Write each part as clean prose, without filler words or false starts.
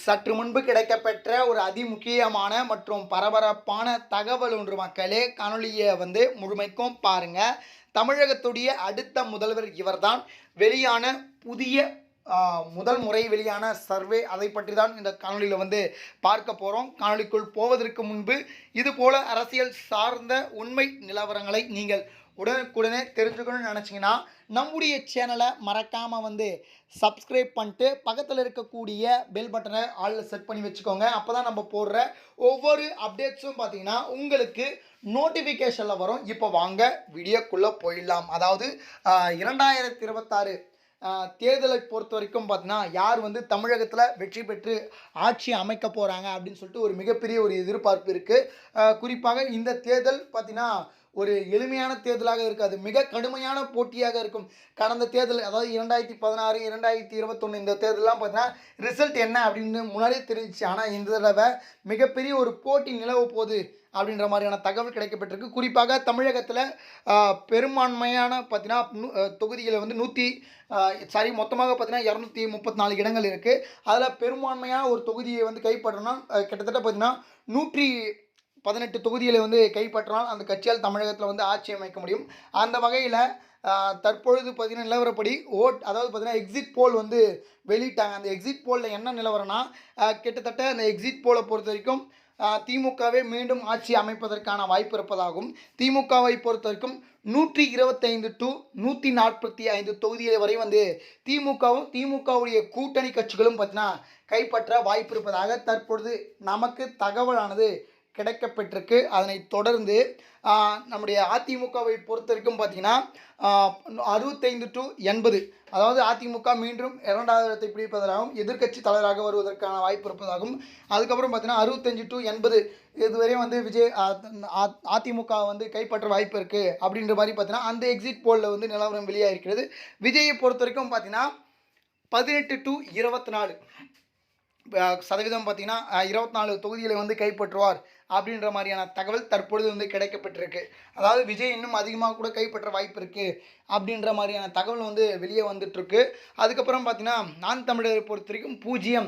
சற்று முன்பு கிடைக்கப்பெற்ற ஒரு அதிமுக்கியமான மற்றும் பரபரப்பான தகவல் ஒன்று மக்களே. காணொலியை முழுமைக்கும் பாருங்க. தமிழகத்துடைய அடுத்த முதல்வர் இவர்தான். வெளியான புதிய முதல் முறை வெளியான சர்வே, அதை பற்றி தான் இந்த காணொலியில் பார்க்க போகிறோம். காணொலிக்குள் போவதற்கு முன்பு இதுபோல அரசியல் சார்ந்த உண்மை நிலவரங்களை நீங்கள் உடனுக்குடனே தெரிஞ்சுக்கணும்னு நினச்சிங்கன்னா நம்முடைய சேனலை மறக்காமல் சப்ஸ்கிரைப் பண்ணிட்டு பக்கத்தில் இருக்கக்கூடிய பெல் பட்டனை ஆளில் செட் பண்ணி வச்சுக்கோங்க. அப்போ தான் நம்ம போடுற ஒவ்வொரு அப்டேட்ஸும் பார்த்தீங்கன்னா உங்களுக்கு நோட்டிஃபிகேஷனில் வரும். இப்போ வாங்க வீடியோக்குள்ளே போயிடலாம். அதாவது 2026 தேர்தலை பொறுத்த வரைக்கும் பார்த்தீங்கன்னா யார் தமிழகத்தில் வெற்றி பெற்று ஆட்சி அமைக்க போகிறாங்க அப்படின்னு சொல்லிட்டு ஒரு மிகப்பெரிய ஒரு எதிர்பார்ப்பு இருக்குது. குறிப்பாக இந்த தேர்தல் பார்த்தீங்கன்னா ஒரு எளிமையான தேர்தலாக இருக்காது, மிக கடுமையான போட்டியாக இருக்கும். கடந்த தேர்தல், அதாவது 2016 2021 இந்த தேர்தலாம் பார்த்தீங்கன்னா ரிசல்ட் என்ன அப்படின்னு முன்னாடியே தெரிஞ்சிச்சு. ஆனால் இந்த தடவை மிகப்பெரிய ஒரு போட்டி நிலவ போகுது அப்படின்ற மாதிரியான தகவல் கிடைக்கப்பட்டிருக்கு. குறிப்பாக தமிழகத்தில் பெரும்பான்மையான பார்த்தீங்கன்னா தொகுதிகளை மொத்தமாக பார்த்தீங்கன்னா 234 இடங்கள் இருக்குது. அதில் பெரும்பான்மையான ஒரு தொகுதியை கைப்பற்றணும். கிட்டத்தட்ட பார்த்தீங்கன்னா 118 தொகுதிகளை கைப்பற்றினால் அந்த கட்சியால் தமிழகத்தில் ஆட்சி அமைக்க முடியும். அந்த வகையில் தற்பொழுது பார்த்தீங்கன்னா நிலவரப்படி அதாவது பார்த்தீங்கன்னா எக்ஸிட் போல் வெளியிட்டாங்க. அந்த எக்ஸிட் போலில் என்ன நிலவரம்னா, கிட்டத்தட்ட அந்த எக்ஸிட் போலை பொறுத்த வரைக்கும் திமுகவே மீண்டும் ஆட்சி அமைப்பதற்கான வாய்ப்பு இருப்பதாகவும், திமுகவை பொறுத்த வரைக்கும் 125 to 145 தொகுதிகள் வரை திமுகவும் திமுகவுடைய கூட்டணி கட்சிகளும் பார்த்தீங்கன்னா கைப்பற்ற வாய்ப்பு இருப்பதாக தற்பொழுது நமக்கு தகவலானது கிடைக்கப்பட்டிருக்கு. அதனை தொடர்ந்து நம்முடைய அதிமுகவை பொறுத்த வரைக்கும் பார்த்தீங்கன்னா 65 to 80, அதாவது அதிமுக மீண்டும் 2வது இடத்தை பிடிப்பதாகவும் எதிர்க்கட்சி தலைவராக வருவதற்கான வாய்ப்பு இருப்பதாகவும், அதுக்கப்புறம் பார்த்தீங்கன்னா 65 to 80 இதுவரையும் விஜய் அதிமுக கைப்பற்ற வாய்ப்பு இருக்குது அப்படின்ற மாதிரி பார்த்தீங்கன்னா அந்த எக்ஸிட் போலில் நிலவரம் வெளியாக இருக்கிறது. விஜயை பொறுத்த வரைக்கும் பார்த்தீங்கன்னா 18 to 24% பார்த்தீங்கன்னா 24 தொகுதிகளை கைப்பற்றுவார் அப்படின்ற மாதிரியான தகவல் தற்பொழுது கிடைக்கப்பட்டிருக்கு. அதாவது விஜய் இன்னும் அதிகமாக கூட கைப்பற்ற வாய்ப்பு இருக்குது அப்படின்ற மாதிரியான தகவல் வெளியே வந்துட்டுருக்கு. அதுக்கப்புறம் பார்த்தீங்கன்னா நான் தமிழரை பொறுத்த வரைக்கும் 0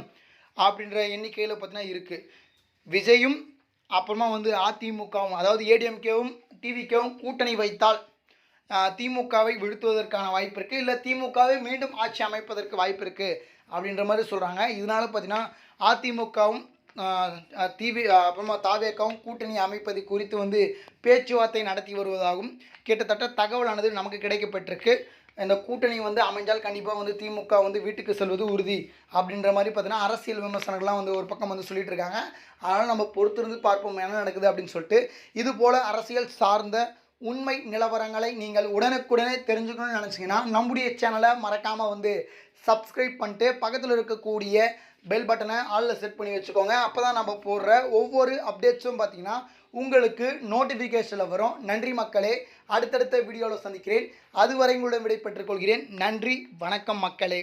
அப்படின்ற எண்ணிக்கையில் பார்த்தீங்கன்னா இருக்குது. விஜயும் அப்புறமா அதிமுகவும், அதாவது ஏடிஎம்கேவும் டிவிகேவும் கூட்டணி வைத்தால் திமுகவை வீழ்த்துவதற்கான வாய்ப்பு இருக்குது, இல்லை திமுகவை மீண்டும் ஆட்சி அமைப்பதற்கு வாய்ப்பு இருக்குது அப்படின்ற மாதிரி சொல்கிறாங்க. இதனால் பார்த்தீங்கன்னா அதிமுகவும் அப்புறமா தாவேக்காவும் கூட்டணி அமைப்பது குறித்து பேச்சுவார்த்தை நடத்தி வருவதாகவும் கிட்டத்தட்ட தகவலானது நமக்கு கிடைக்கப்பட்டிருக்கு. இந்த கூட்டணி அமைஞ்சால் கண்டிப்பாக திமுக வீட்டுக்கு செல்வது உறுதி அப்படின்ற மாதிரி பார்த்தீங்கன்னா அரசியல் விமர்சனங்கள்லாம் ஒரு பக்கம் சொல்லிட்டு இருக்காங்க. அதனால் நம்ம பொறுத்திருந்து பார்ப்போம் என்ன நடக்குது அப்படின்னு சொல்லிட்டு. இது போல் அரசியல் சார்ந்த உண்மை நிலவரங்களை நீங்கள் உடனுக்குடனே தெரிஞ்சுக்கணும்னு நினச்சிங்கன்னா நம்முடைய சேனலை மறக்காமல் சப்ஸ்கிரைப் பண்ணிட்டு பக்கத்தில் இருக்கக்கூடிய பெல் பட்டனை ஆளில் செட் பண்ணி வச்சுக்கோங்க. அப்போ தான் நம்ம போடுற ஒவ்வொரு அப்டேட்ஸும் பார்த்திங்கன்னா உங்களுக்கு நோட்டிஃபிகேஷனில் வரும். நன்றி மக்களே. அடுத்தடுத்த வீடியோவில் சந்திக்கிறேன். அதுவரை உங்களிடம் விடை பெற்றுக்கொள்கிறேன். நன்றி, வணக்கம் மக்களே.